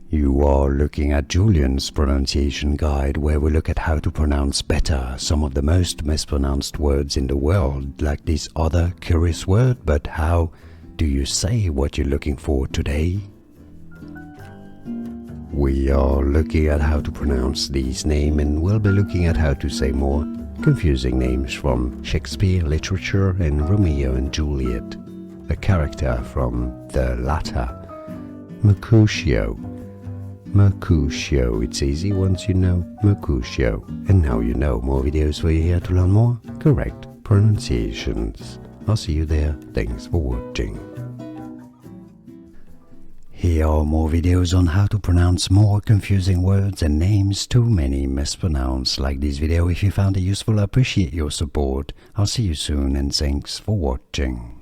You are looking at Julian's pronunciation guide, where we look at how to pronounce better some of the most mispronounced words in the world, like this other curious word. But how do you say what you're looking for today? We are looking at how to pronounce these names, and we'll be looking at how to say more confusing names from Shakespeare literature and Romeo and Juliet, a character from the latter. Mercutio. Mercutio, it's easy once you know Mercutio. And now you know. More videos for you here to learn more correct pronunciations. I'll see you there. Thanks for watching. Here are more videos on how to pronounce more confusing words and names too many mispronounced. Like this video if you found it useful. I appreciate your support. I'll see you soon and thanks for watching.